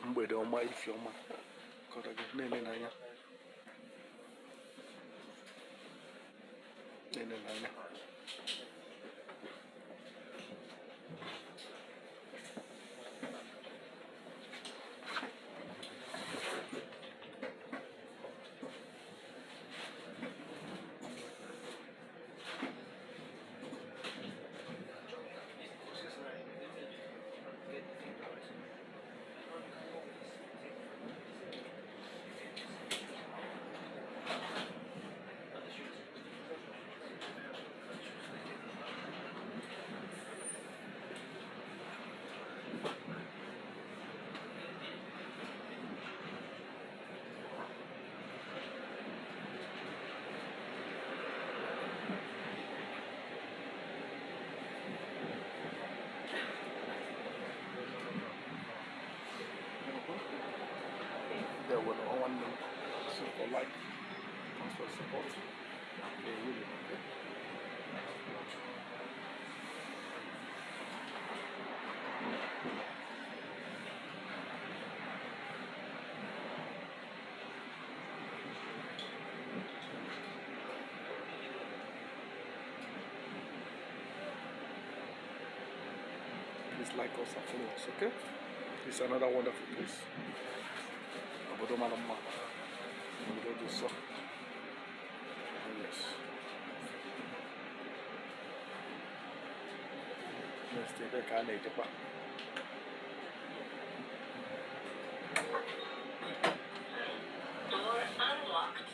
mgbede ọma Ifeọma kọrọ gị na-ele n'anya na-ele n'anya there will all one name so for like for support they really okay. Please like us and follow us, okay? It's another wonderful place. Obodo mara mma. Obodo dị nsọ. Yes. Next ebe ka a na-ejekwa. Door unlocked.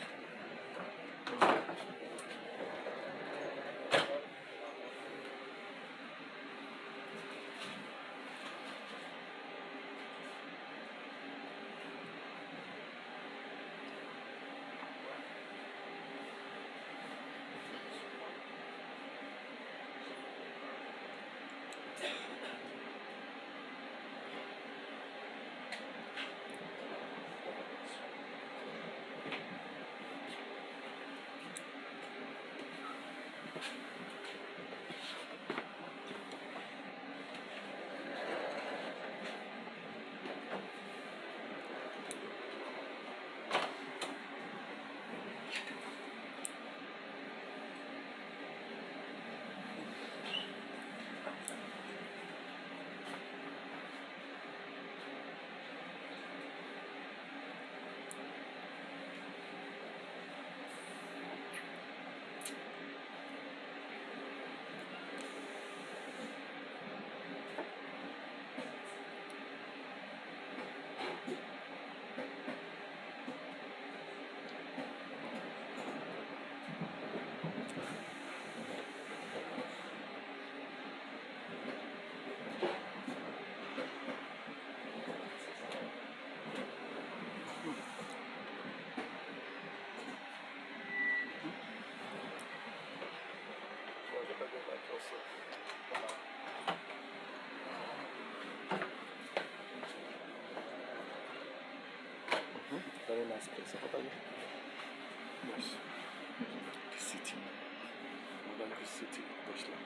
Very nice place. Yes. The city. Modern the city of Deutschland.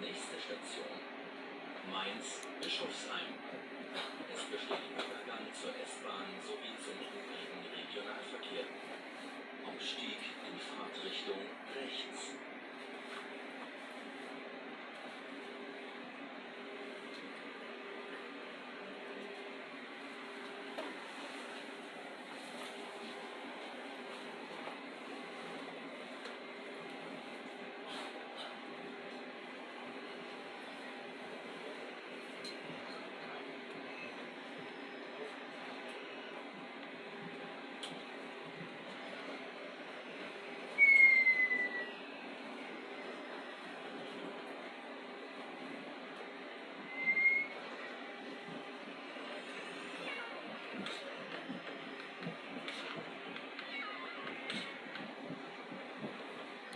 Nächste Station: Mainz-Bischofsheim. Es besteht Übergang zur S-Bahn sowie zum übrigen Regionalverkehr. Ausstieg in Fahrtrichtung rechts.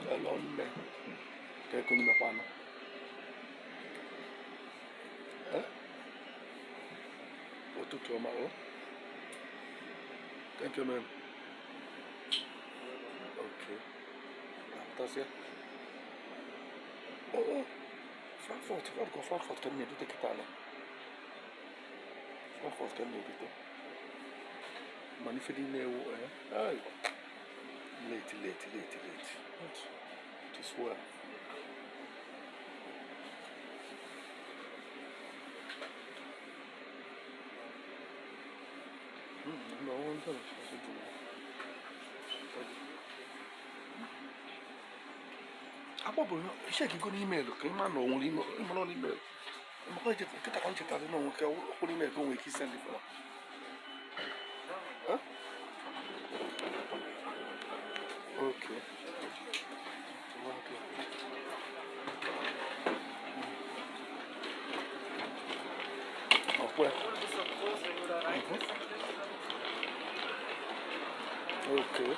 Alonne. Kaya ko nila paano? Watutu ama o. Thank you, man. Okay. That's it. Oh, Frankfurt. Guarda con Frankfurt che mi dite che tale. Frankfurt che mi dite. Ma ni fidi ne o Aiwa. Late. Just well. No one does. Agbabo iṣẹ́ kíkó ní email kí n má nà òun ìmọ̀ náà ní email. Mo kọ́ ìjẹ́ kíta kan jẹ́ tàbí náà wọn kẹ́ ó ní email tó ń wé kí send fún wa. Okay. Ọ̀pẹ. Okay.